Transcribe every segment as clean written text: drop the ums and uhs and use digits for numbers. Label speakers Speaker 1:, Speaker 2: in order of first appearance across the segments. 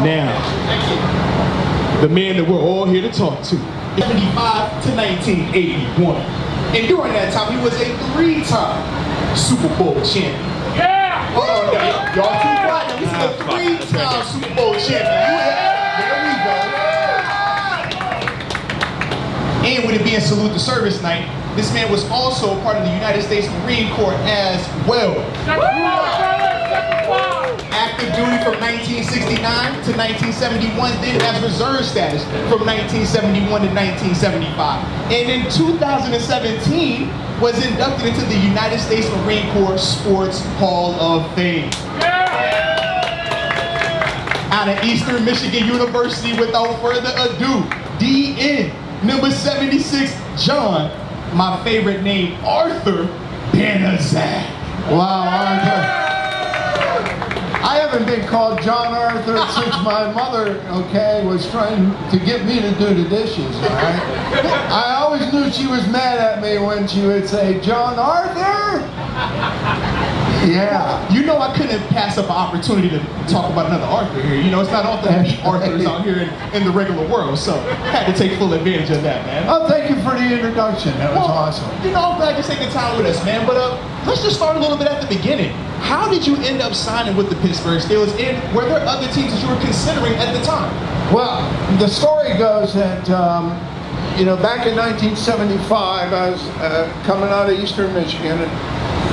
Speaker 1: Now, the man that we're all here to talk to. 75 to 1981. And during that time, he was a 3-time Super Bowl champion.
Speaker 2: Yeah!
Speaker 1: Y'all too quiet. Now, this is a 3-time Super Bowl champion. There we go. And with it being Salute the Service night, this man was also part of the United States Marine Corps as well. Active duty from 1969 to 1971, then as reserve status from 1971 to 1975. And in 2017, was inducted into the United States Marine Corps Sports Hall of Fame. Out of Eastern Michigan University, without further ado, DN number 76, John, my favorite name, Arthur Banaszak.
Speaker 3: Wow, Arthur. I haven't been called John Arthur since my mother, was trying to get me to do the dishes, all right? I always knew she was mad at me when she would say, John Arthur? Yeah.
Speaker 1: You know I couldn't pass up an opportunity to talk about another Arthur here. You know, it's not often that Arthurs out here in the regular world, so had to take full advantage of that, man.
Speaker 3: Oh, thank you for the introduction. That was awesome.
Speaker 1: You know, I'm glad you're taking time with us, man, but let's just start a little bit at the beginning. How did you end up signing with the Pittsburgh Steelers, and were there other teams that you were considering at the time?
Speaker 3: Well, the story goes that, back in 1975, I was coming out of Eastern Michigan,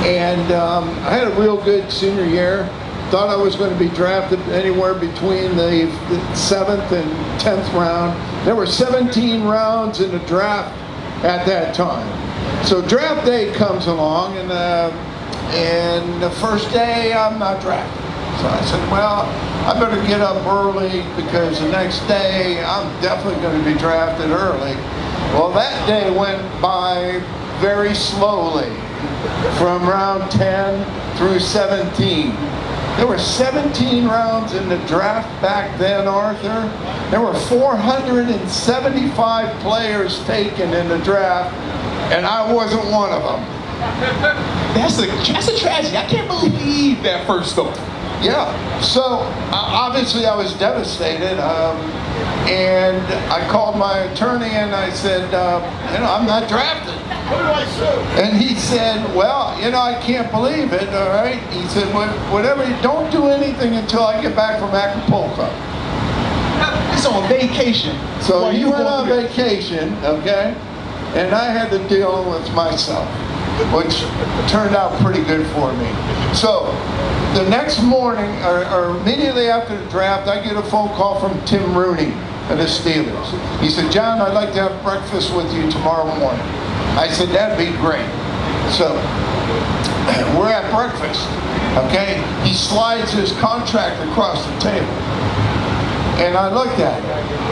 Speaker 3: and I had a real good senior year. Thought I was going to be drafted anywhere between the 7th and 10th round. There were 17 rounds in the draft at that time. So draft day comes along, and the first day I'm not drafted. So I said, well, I better get up early because the next day I'm definitely going to be drafted early. Well, that day went by very slowly, from round 10 through 17. There were 17 rounds in the draft back then, Arthur. There were 475 players taken in the draft, and I wasn't one of them.
Speaker 1: That's a tragedy. I can't believe that first though.
Speaker 3: Yeah, so obviously I was devastated, and I called my attorney and I said, I'm not drafted.
Speaker 2: Who do I sue?
Speaker 3: And he said, well, I can't believe it, all right? He said, whatever, don't do anything until I get back from Acapulco.
Speaker 1: He's on vacation.
Speaker 3: So he went on vacation, okay? And I had to deal with myself, which turned out pretty good for me. So the next morning, or immediately after the draft, I get a phone call from Tim Rooney of the Steelers. He said, John, I'd like to have breakfast with you tomorrow morning. I said, that'd be great. So we're at breakfast, okay? He slides his contract across the table. And I looked at it,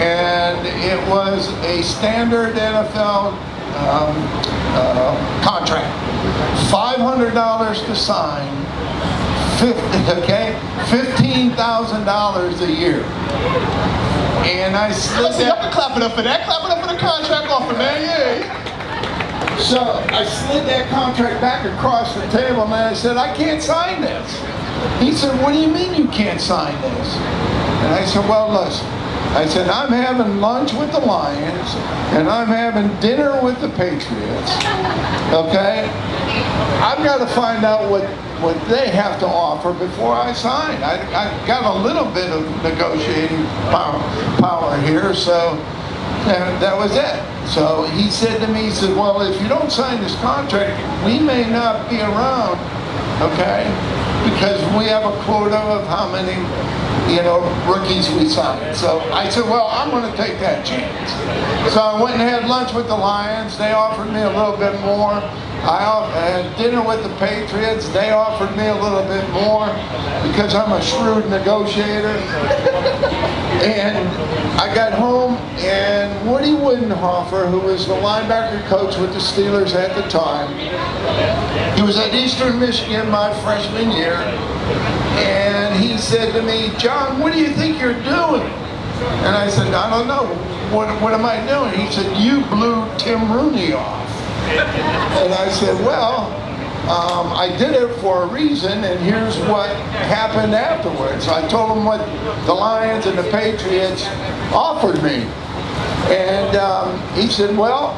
Speaker 3: and it was a standard NFL contract. $500 to sign, $15,000 a year. And I slid that.
Speaker 1: Y'all can clap it up for that. Clap it up for the contract offer, man. Yeah.
Speaker 3: So I slid that contract back across the table, and I said, I can't sign this. He said, what do you mean you can't sign this? And I said, well, listen. I said, I'm having lunch with the Lions, and I'm having dinner with the Patriots, okay? I've got to find out what they have to offer before I sign. I got a little bit of negotiating power here, so that was it. So he said to me, he said, well, if you don't sign this contract, we may not be around, okay? Because we have a quota of how many rookies we signed. So I said, well, I'm going to take that chance. So I went and had lunch with the Lions. They offered me a little bit more. I had dinner with the Patriots. They offered me a little bit more because I'm a shrewd negotiator. And I got home, and Woody Woodenhofer, who was the linebacker coach with the Steelers at the time, he was at Eastern Michigan my freshman year, and he said to me, John, what do you think you're doing? And I said, I don't know. What am I doing? He said, you blew Tim Rooney off. And I said, well, I did it for a reason, and here's what happened afterwards. I told him what the Lions and the Patriots offered me. And he said, well,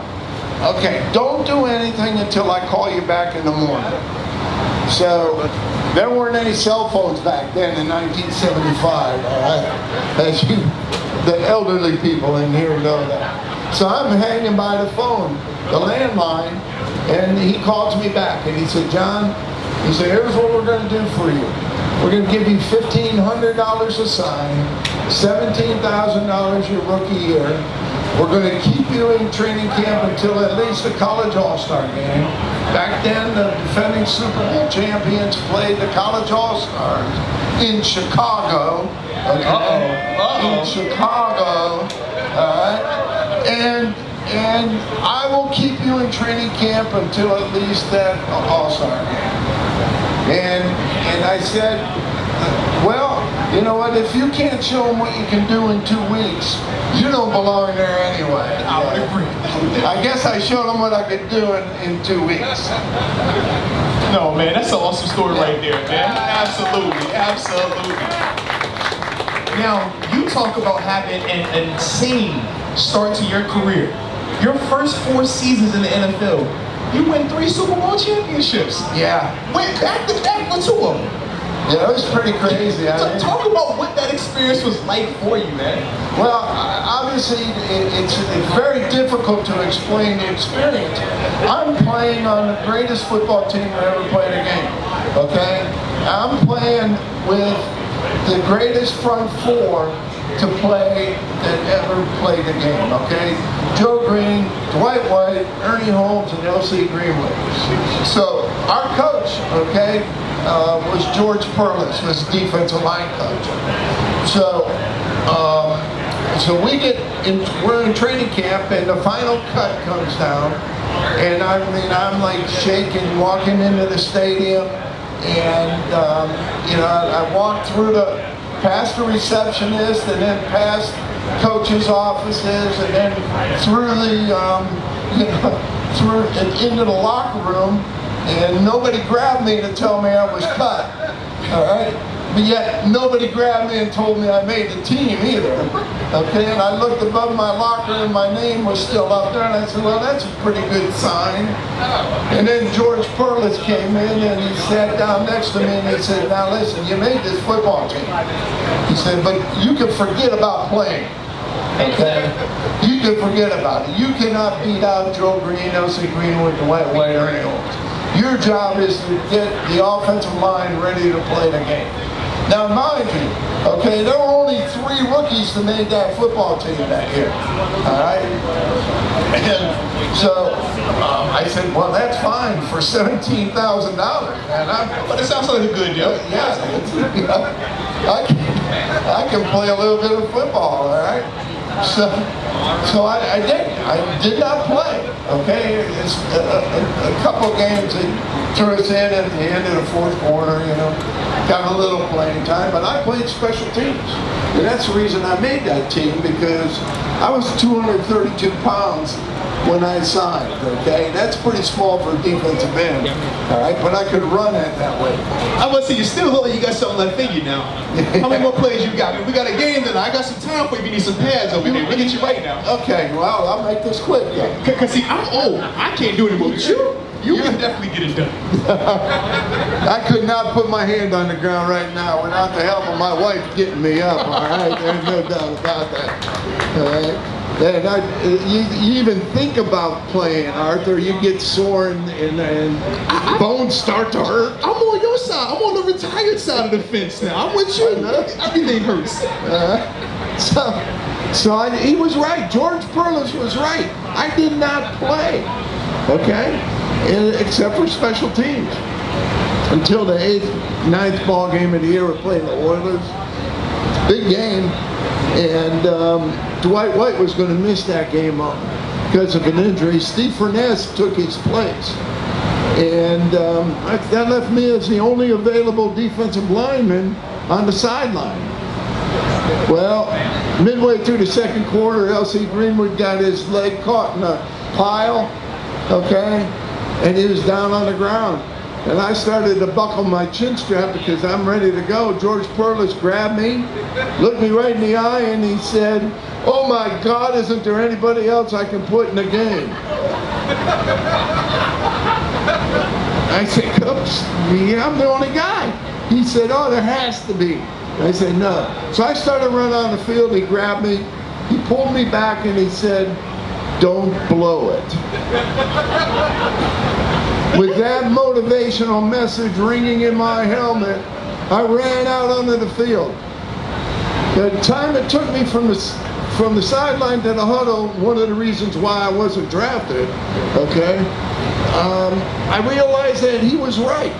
Speaker 3: okay, don't do anything until I call you back in the morning. So there weren't any cell phones back then in 1975, all right? As you, the elderly people in here know that. So I'm hanging by the phone, the landline, and he calls me back and he said, John, he said, here's what we're going to do for you. We're going to give you $1,500 a sign, $17,000 your rookie year. We're going to keep you in training camp until at least the college all-star game. Back then, the defending Super Bowl champions played the college all-stars in Chicago. Okay? In Chicago. All right? And I will keep you in training camp until at least that all-star game. And I said, well, you know what, if you can't show them what you can do in 2 weeks, you don't belong there anyway.
Speaker 1: I would agree.
Speaker 3: I guess I showed them what I could do in 2 weeks.
Speaker 1: No, man, that's an awesome story right there, man. Absolutely, absolutely. Now, you talk about having an insane start to your career. Your first 4 seasons in the NFL, you win 3 Super Bowl championships.
Speaker 3: Yeah.
Speaker 1: Went back to back for 2 of them.
Speaker 3: Yeah, it was pretty crazy.
Speaker 1: Talk about what that experience was like for you, man.
Speaker 3: Well, obviously, it's very difficult to explain the experience. I'm playing on the greatest football team that ever played a game, okay? I'm playing with the greatest front 4 to play that ever played a game, okay? Joe Green, Dwight White, Ernie Holmes, and L.C. Greenwood. So, our coach, okay, was George Perlis, was defensive line coach. So, we're in training camp, and the final cut comes down, and I mean, I'm like shaking, walking into the stadium, and you know, I walked through past the receptionist, and then past coaches' offices, and then through through and into the locker room, and nobody grabbed me to tell me I was cut. All right, but yet nobody grabbed me and told me I made the team either. Okay, and I looked above my locker and my name was still up there, and I said, well, that's a pretty good sign. And then George Perlis came in and he sat down next to me and he said, now listen, you made this football team. He said, but you can forget about playing. Okay, you can forget about it. You cannot beat out Joe Green, L.C. Greenwood, Dwight White, or any Holmes. Your job is to get the offensive line ready to play the game. Now, mind you, okay, there were only 3 rookies that made that football team that year. All right, and so I said, well, that's fine for $17,000,
Speaker 1: But it sounds like a good deal.
Speaker 3: Yeah, I can play a little bit of football, all right? So I did not play, okay? It's a couple games they threw us in at the end of the 4th quarter, you know, got a little playing time, but I played special teams. And that's the reason I made that team, because I was 232 pounds when I signed, okay? That's pretty small for a defensive end, all right? But I could run it that way.
Speaker 1: I must say, you still look like you got something left in you now. How many more plays you got? We got a game tonight. I got some time for you if you need some pads over there. We'll get you right now.
Speaker 3: Okay, well, I'll make this quick then.
Speaker 1: Because see, I'm old. I can't do it anymore. But you can definitely get it done.
Speaker 3: I could not put my hand on the ground right now without the help of my wife getting me up, all right? There's no doubt about that, all right? And you even think about playing, Arthur, you get sore and bones start to hurt.
Speaker 1: I'm on your side. I'm on the retired side of the fence now. I'm with you. Everything hurts.
Speaker 3: He was right. George Perlis was right. I did not play, okay, except for special teams. Until the 8th, 9th ball game of the year, we're playing the Oilers. Big game. And Dwight White was going to miss that game because of an injury. Steve Furness took his place. And that left me as the only available defensive lineman on the sideline. Well, midway through the 2nd quarter, L.C. Greenwood got his leg caught in a pile, okay? And he was down on the ground. and I started to buckle my chin strap because I'm ready to go. George Perlis grabbed me, looked me right in the eye, and he said, "Oh my God, isn't there anybody else I can put in the game?" I said, "Oops, yeah, I'm the only guy." He said, "Oh, there has to be." I said, "No." So I started running on the field. He grabbed me, he pulled me back, and he said, "Don't blow it." With that motivational message ringing in my helmet, I ran out onto the field. The time it took me from the sideline to the huddle, one of the reasons why I wasn't drafted, okay, I realized that he was right.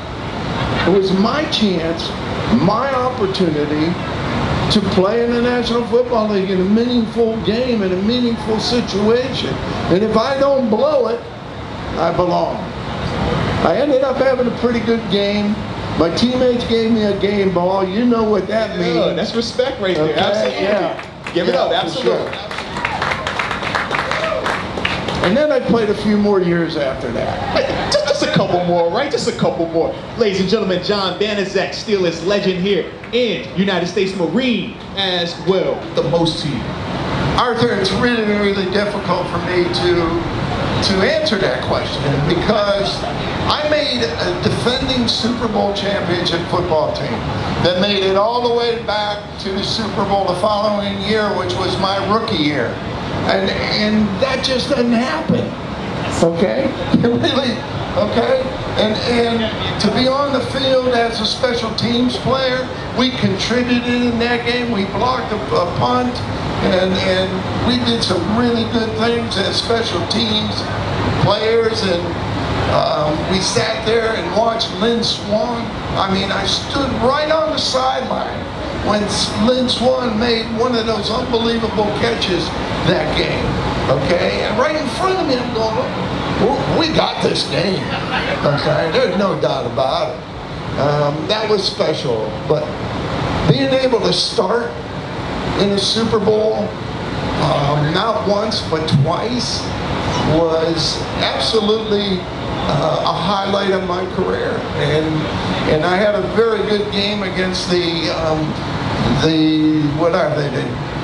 Speaker 3: It was my chance, my opportunity to play in the National Football League in a meaningful game, in a meaningful situation. And if I don't blow it, I belong. I ended up having a pretty good game. My teammates gave me a game ball. You know what that means.
Speaker 1: Yeah, that's respect right there.
Speaker 3: Okay,
Speaker 1: Absolutely.
Speaker 3: yeah.
Speaker 1: Give it
Speaker 3: Yeah,
Speaker 1: up.
Speaker 3: for
Speaker 1: Absolutely.
Speaker 3: sure. And then I played a few more years after that.
Speaker 1: Just a couple more, right? Just a couple more. Ladies and gentlemen, John Banaszak, Steelers legend here, and United States Marine as well. The most to you.
Speaker 3: Arthur, it's really, really difficult for me to answer that question because I made a defending Super Bowl championship football team that made it all the way back to the Super Bowl the following year, which was my rookie year. And that just doesn't happen, okay? Really, okay? And to be on the field as a special teams player, we contributed in that game. We blocked a punt, and we did some really good things as special teams players, and we sat there and watched Lynn Swann. I mean, I stood right on the sideline when Lynn Swann made one of those unbelievable catches that game, okay? And right in front of me, I'm going, we got this game, okay? There's no doubt about it. That was special, but being able to start in a Super Bowl, not once, but twice, was absolutely a highlight of my career, and I had a very good game against the what are they,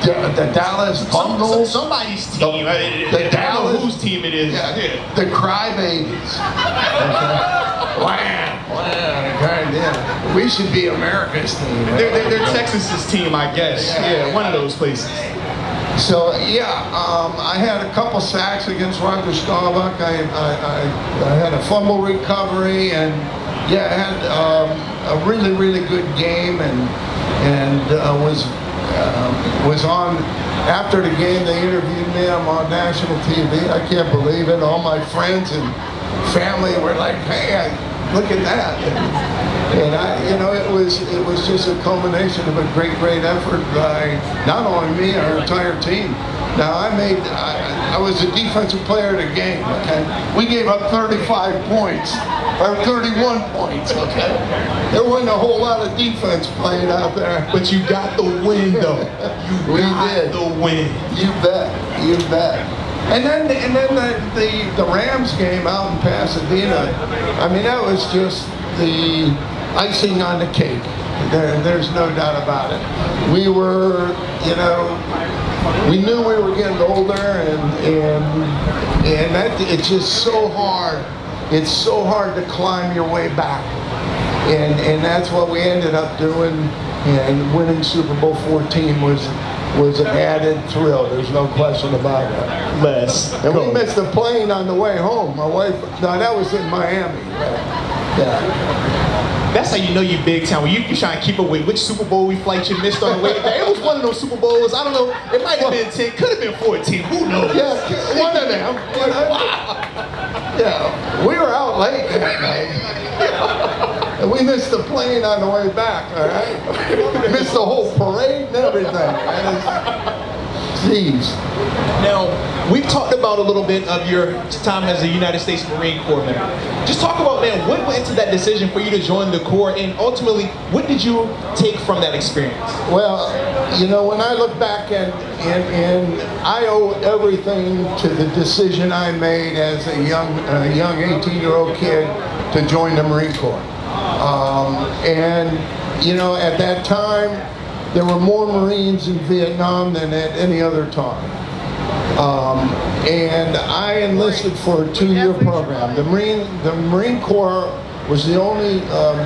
Speaker 3: the Dallas Bungles,
Speaker 1: Somebody's team.
Speaker 3: The
Speaker 1: I don't know
Speaker 3: Dallas,
Speaker 1: whose team it is.
Speaker 3: yeah, the Crybabies. Okay, we should be America's team.
Speaker 1: They're Texas's team, I guess. Yeah, one of those places.
Speaker 3: So yeah, I had a couple sacks against Roger Staubach. I had a fumble recovery, and yeah, I had a really, really good game, and was on. After the game, they interviewed me. I'm on national TV. I can't believe it. All my friends and family were like, "Hey, look at that!" And it was just a culmination of a great effort by not only me, our entire team. Now I was a defensive player of the game. Okay, we gave up 35 points or 31 points. Okay, there wasn't a whole lot of defense playing out there.
Speaker 1: But you got the win, though.
Speaker 3: We did.
Speaker 1: The win.
Speaker 3: You bet. And then the Rams game out in Pasadena. I mean, that was just the icing on the cake. There's no doubt about it. We were, we knew we were getting older, and that it's just so hard. It's so hard to climb your way back, and that's what we ended up doing. And winning Super Bowl 14 was an added thrill. There's no question about that.
Speaker 1: Let's
Speaker 3: And
Speaker 1: go.
Speaker 3: we missed the plane on the way home. My wife, no, that was in Miami. Yeah.
Speaker 1: That's how you know you big time. When you trying to keep up with which Super Bowl flight you missed on the way there. It was one of those Super Bowls. I don't know. It might have been 10. Could have been 14. Who knows?
Speaker 3: Yeah, one of them. Yeah, we were out late that night. And we missed the plane on the way back, all right? Missed the whole parade and everything. Jeez.
Speaker 1: Now, we've talked about a little bit of your time as a United States Marine Corps member. Just talk about, man, what went into that decision for you to join the Corps, and ultimately, what did you take from that experience?
Speaker 3: Well, when I look back and I owe everything to the decision I made as a young 18-year-old kid to join the Marine Corps. And you know, at that time, there were more Marines in Vietnam than at any other time. And I enlisted for a 2-year program. The Marine Corps was the only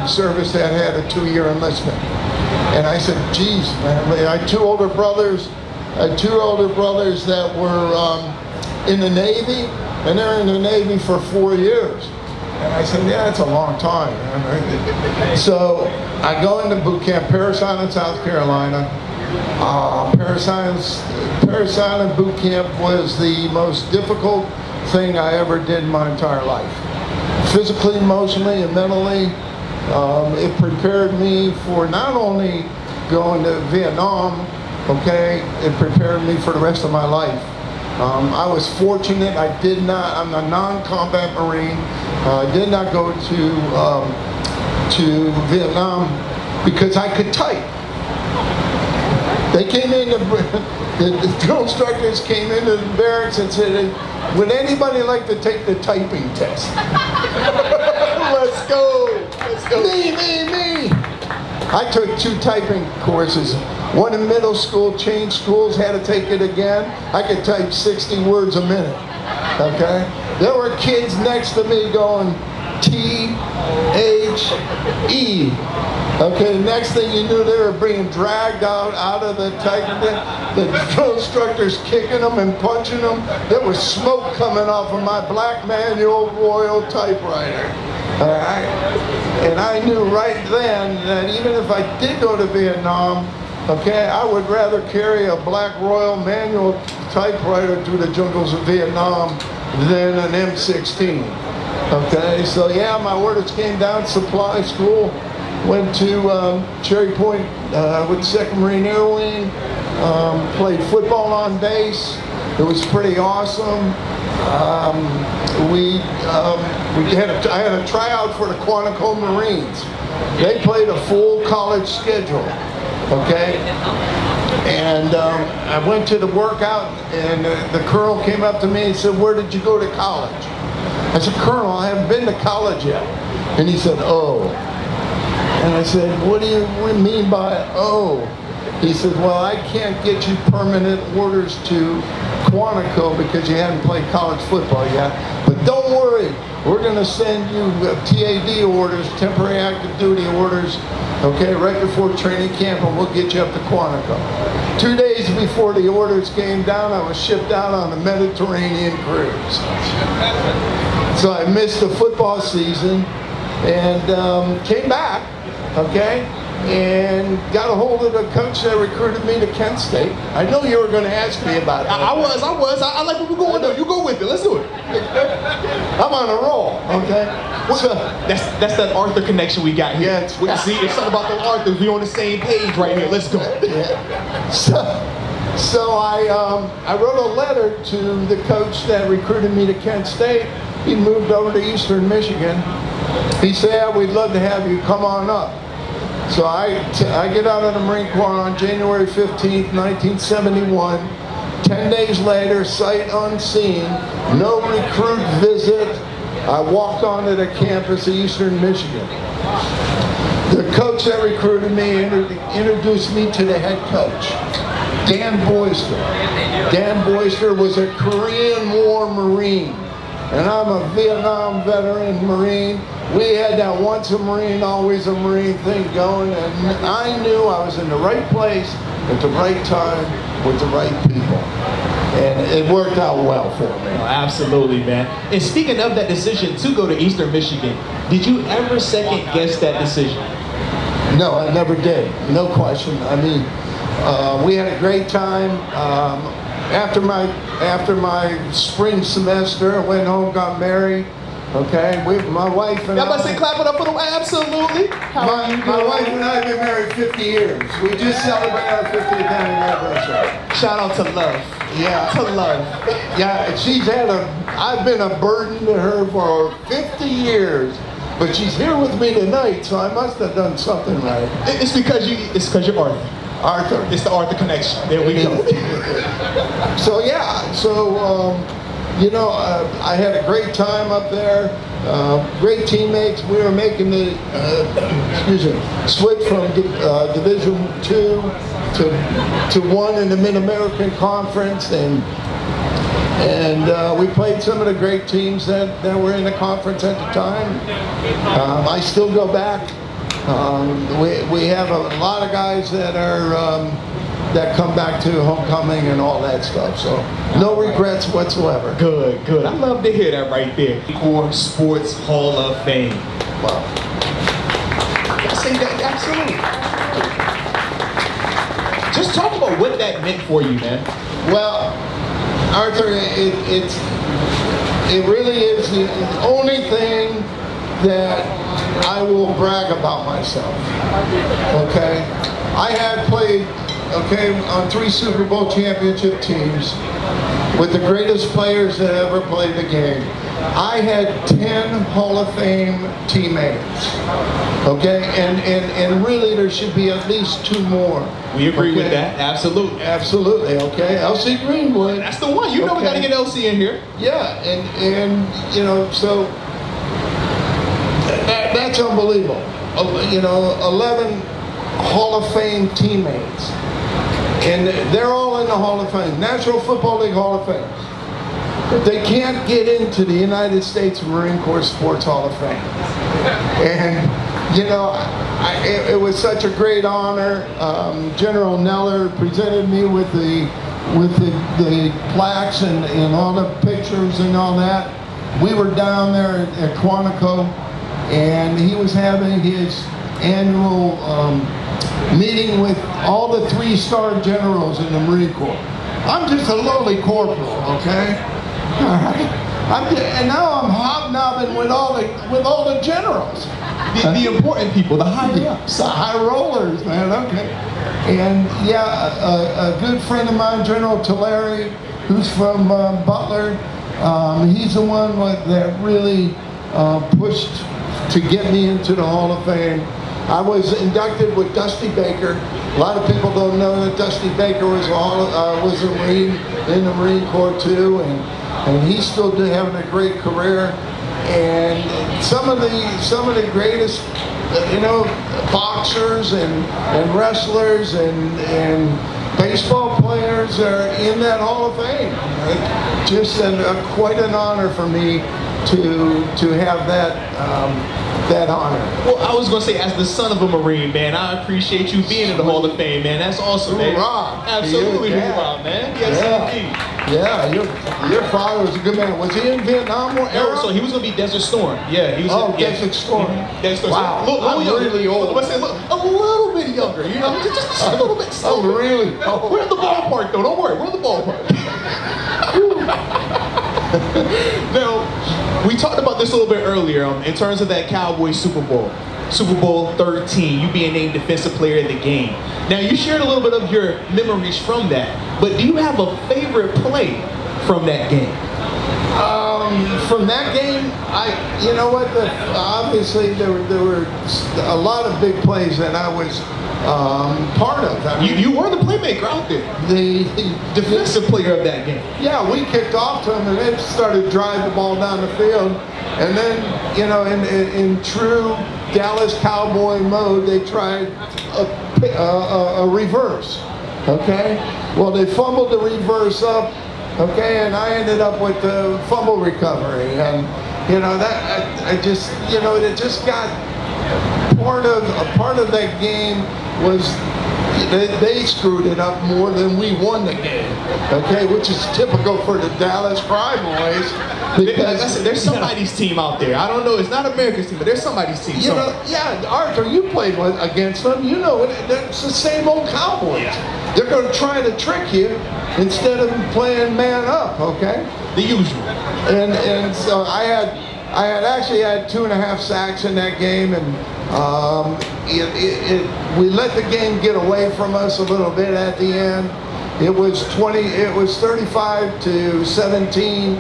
Speaker 3: service that had a 2-year enlistment. And I said, geez, man, I had two older brothers that were in the Navy, and they're in the Navy for 4 years. And I said, yeah, it's a long time, man. So I go into boot camp, Parris Island, South Carolina. Parris Island boot camp was the most difficult thing I ever did in my entire life. Physically, emotionally, and mentally, it prepared me for not only going to Vietnam, okay, it prepared me for the rest of my life. I was fortunate. I'm a non-combat Marine. I did not go to Vietnam because I could type. They came in, the drill instructors came into the barracks and said, would anybody like to take the typing test?
Speaker 1: Let's go. Let's go.
Speaker 3: Me. I took 2 typing courses. One in middle school, changed schools, had to take it again. I could type 60 words a minute, okay? There were kids next to me going T-H-E. Okay, next thing you knew, they were being dragged out of the typing. The drill instructors kicking them and punching them. There was smoke coming off of my black manual Royal typewriter. All right? And I knew right then that even if I did go to Vietnam, okay, I would rather carry a black Royal manual typewriter through the jungles of Vietnam than an M16. Okay, so yeah, my orders came down, supply school, went to Cherry Point with 2nd Marine Air Wing, played football on base. It was pretty awesome. I had a tryout for the Quantico Marines. They played a full college schedule. Okay, and I went to the workout, and the colonel came up to me and said, where did you go to college? I said, Colonel, I haven't been to college yet. And he said, oh. And I said, what do you mean by oh? He said, well, I can't get you permanent orders to Quantico because you haven't played college football yet. But don't worry, we're going to send you TAD orders, temporary active duty orders, okay, right before training camp, and we'll get you up to Quantico. 2 days before the orders came down, I was shipped out on a Mediterranean cruise. So I missed the football season and came back, okay, and got a hold of the coach that recruited me to Kent State. I know you were going to ask me about it.
Speaker 1: I was. I like where we're going though. You go with it. Let's do it.
Speaker 3: I'm on a roll, okay?
Speaker 1: So, that's that Arthur connection we got here.
Speaker 3: Yeah,
Speaker 1: See, it's something about the Arthurs. We on the same page right here. Let's go.
Speaker 3: Yeah. So I wrote a letter to the coach that recruited me to Kent State. He moved over to Eastern Michigan. He said, yeah, we'd love to have you come on up. So I get out of the Marine Corps on January 15th, 1971. 10 days later, sight unseen, no recruit visit, I walked onto the campus of Eastern Michigan. The coach that recruited me introduced me to the head coach, Dan Boyster. Dan Boyster was a Korean War Marine, and I'm a Vietnam veteran Marine. We had that once a Marine, always a Marine thing going, and I knew I was in the right place at the right time with the right people. And it worked out well for me.
Speaker 1: Oh, absolutely, man. And speaking of that decision to go to Eastern Michigan, did you ever second guess that decision?
Speaker 3: No, I never did. No question. I mean, we had a great time. After my spring semester, I went home, got married. Okay, my wife and
Speaker 1: I about to say, clap it up for the absolutely.
Speaker 3: My wife and I have been married 50 years. We just celebrated our 50th anniversary.
Speaker 1: Shout out to love.
Speaker 3: Yeah.
Speaker 1: To love.
Speaker 3: Yeah, I've been a burden to her for 50 years, but she's here with me tonight, so I must have done something right.
Speaker 1: It's because you're Arthur.
Speaker 3: Arthur.
Speaker 1: It's the Arthur connection. There we go.
Speaker 3: So yeah, I had a great time up there. great teammates. We were making the switch from Division II to one in the Mid-American Conference, and we played some of the great teams that were in the conference at the time. I still go back. We have a lot of guys that are that come back to homecoming and all that stuff. So no regrets whatsoever.
Speaker 1: Good, good. I love to hear that right there. Core Sports Hall of Fame.
Speaker 3: Wow.
Speaker 1: I say that absolutely. Just talk about what that meant for you, man.
Speaker 3: Well, Arthur, it really is the only thing that I will brag about myself. Okay, I had played on 3 Super Bowl championship teams with the greatest players that ever played the game. I had 10 Hall of Fame teammates. Okay, and really there should be at least 2 more.
Speaker 1: We agree with that, absolutely.
Speaker 3: Absolutely, okay. LC Greenwood.
Speaker 1: That's the one. You know we gotta get LC in here.
Speaker 3: Yeah, and you know, so that's unbelievable. 11 Hall of Fame teammates. And they're all in the Hall of Fame, National Football League Hall of Fame. But they can't get into the United States Marine Corps Sports Hall of Fame. And, it was such a great honor. General Neller presented me with the plaques and all the pictures and all that. We were down there at Quantico, and he was having his annual meeting with all the 3-star generals in the Marine Corps. I'm just a lowly corporal, okay? All right. And now I'm hobnobbing with all the generals.
Speaker 1: The important people, the high ups.
Speaker 3: The high rollers, man, okay. And yeah, a good friend of mine, General Tulare, who's from Butler, he's the one that really pushed to get me into the Hall of Fame. I was inducted with Dusty Baker. A lot of people don't know that Dusty Baker was a Marine in the Marine Corps too, and he's still having a great career. And some of the greatest, boxers and wrestlers and baseball players are in that Hall of Fame. Just quite an honor for me to have that honor.
Speaker 1: Well, I was gonna say, as the son of a Marine, man, I appreciate you being in the Hall of Fame, man. That's awesome, man.
Speaker 3: Hoorah.
Speaker 1: Absolutely,
Speaker 3: Yeah.
Speaker 1: hoorah, man. Yes, indeed.
Speaker 3: Yeah, your father was a good man. Was he in Vietnam or era?
Speaker 1: No, so he was gonna be Desert Storm. Yeah, he was.
Speaker 3: Desert Storm.
Speaker 1: Desert Storm.
Speaker 3: Wow,
Speaker 1: So,
Speaker 3: I'm really old.
Speaker 1: Let's say, look, a little bit younger. Just a little bit.
Speaker 3: I'm really old.
Speaker 1: We're in the ballpark, though. Don't worry, we're in the ballpark. Now, we talked about this a little bit earlier in terms of that Cowboys Super Bowl. Super Bowl 13, you being named Defensive Player of the Game. Now, you shared a little bit of your memories from that, but do you have a favorite play from that game?
Speaker 3: From that game, obviously there were a lot of big plays that I was part of. I mean,
Speaker 1: you were the playmaker out there.
Speaker 3: The
Speaker 1: Defensive player of that game.
Speaker 3: Yeah, we kicked off to them and they started to drive the ball down the field. And then, in true Dallas Cowboy mode, they tried a reverse. Okay? Well, they fumbled the reverse up. Okay, and I ended up with the fumble recovery. And, it just got part of that game was they screwed it up more than we won the game, okay, which is typical for the Dallas Cowboys.
Speaker 1: Because there's somebody's team out there. I don't know, it's not America's team, but there's somebody's team.
Speaker 3: Yeah, Arthur, you played against them. You know, it's the same old Cowboys. Yeah. They're going to try to trick you instead of playing man up, okay?
Speaker 1: The usual.
Speaker 3: And so I actually had 2.5 sacks in that game, and we let the game get away from us a little bit at the end. It was 35-17,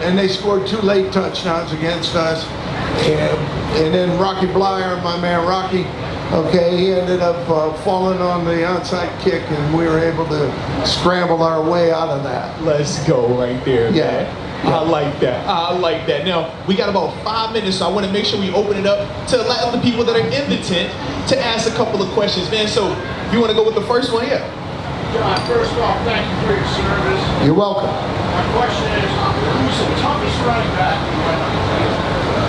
Speaker 3: and they scored 2 late touchdowns against us. And then Rocky Blyer, my man Rocky, okay, he ended up falling on the onside kick, and we were able to scramble our way out of that.
Speaker 1: Let's go right there,
Speaker 3: Yeah.
Speaker 1: man. I like that. I like that. Now, we got about 5 minutes, so I want to make sure we open it up to allow the people that are in the tent to ask a couple of questions, man. So, if you want to go with the first one, yeah.
Speaker 2: John, first off, thank you for your service.
Speaker 3: You're welcome.
Speaker 2: My question is, who's the toughest running back you went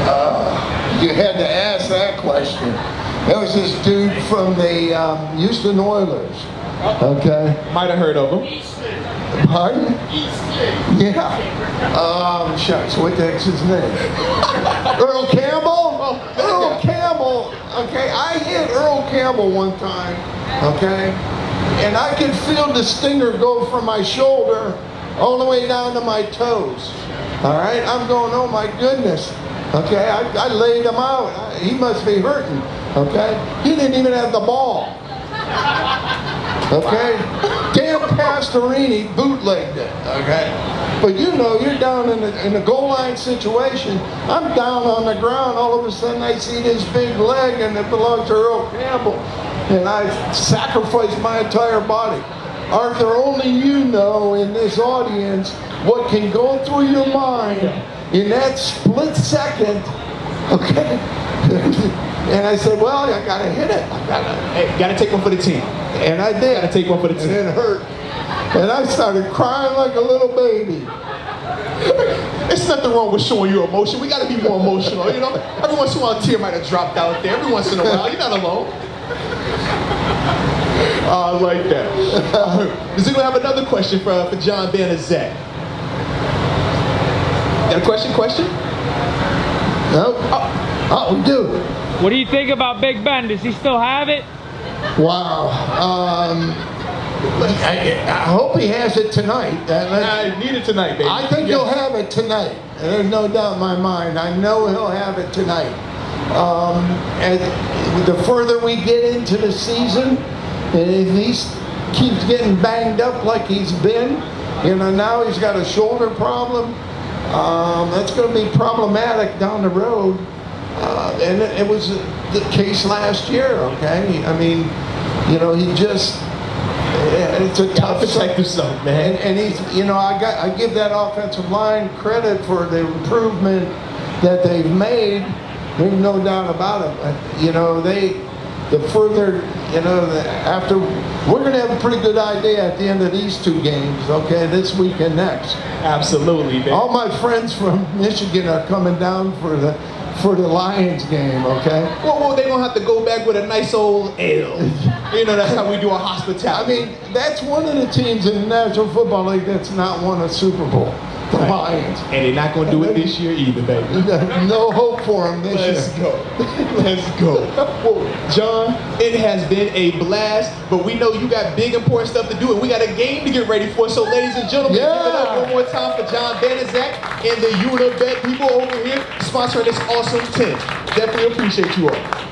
Speaker 2: up
Speaker 3: You had to ask that question. There was this dude from the Houston Oilers. Okay.
Speaker 1: Might have heard of him.
Speaker 2: Easton.
Speaker 3: Pardon?
Speaker 2: Easton.
Speaker 3: Yeah. Shucks, what the heck's his name? Earl Campbell? Earl Campbell. Okay, I hit Earl Campbell one time. Okay? And I could feel the stinger go from my shoulder all the way down to my toes. All right? I'm going, oh my goodness. Okay? I laid him out. He must be hurting. Okay? He didn't even have the ball. Okay? Dan Pastorini bootlegged it. Okay? But you know, you're down in a goal line situation. I'm down on the ground. All of a sudden, I see this big leg, and it belongs to Earl Campbell. And I sacrificed my entire body. Arthur, only you know in this audience what can go through your mind in that split second. Okay? And I said, well, I gotta hit it.
Speaker 1: Hey, gotta take one for the team.
Speaker 3: And I did.
Speaker 1: Gotta take one for the team.
Speaker 3: And it hurt. And I started crying like a little baby.
Speaker 1: There's nothing wrong with showing your emotion. We gotta be more emotional, you know? Every once in a while, a tear might have dropped out there. Every once in a while, you're not alone. I like that. Does anyone have another question for John Banaszak? Got a question?
Speaker 3: Nope. Oh, dude.
Speaker 4: What do you think about Big Ben? Does he still have it?
Speaker 3: Wow. I hope he has it tonight.
Speaker 1: I need it tonight, baby.
Speaker 3: I think he'll have it tonight. There's no doubt in my mind. I know he'll have it tonight. And the further we get into the season, and if he keeps getting banged up like he's been, you know, now he's got a shoulder problem. That's going to be problematic down the road. And it was the case last year, okay? I mean, you know, he just, it's a tough
Speaker 1: protect yourself, man.
Speaker 3: And he's, you know, I give that offensive line credit for the improvement that they've made. There's no doubt about it. You know, the further, you know, after, we're going to have a pretty good idea at the end of these two games, okay, this week and next.
Speaker 1: Absolutely, man.
Speaker 3: All my friends from Michigan are coming down for the Lions game, okay?
Speaker 1: Well, they're going to have to go back with a nice old ale. You know, that's how we do our hospitality.
Speaker 3: I mean, that's one of the teams in the National Football League that's not won a Super Bowl. The Lions.
Speaker 1: And they're not going to do it this year either, baby.
Speaker 3: No hope for them this year.
Speaker 1: Let's go. Well, John, it has been a blast, but we know you got big, important stuff to do, and we got a game to get ready for. So, ladies and gentlemen, give it up one more time for John Banaszak and the Unibet people over here sponsoring this awesome tent. Definitely appreciate you all.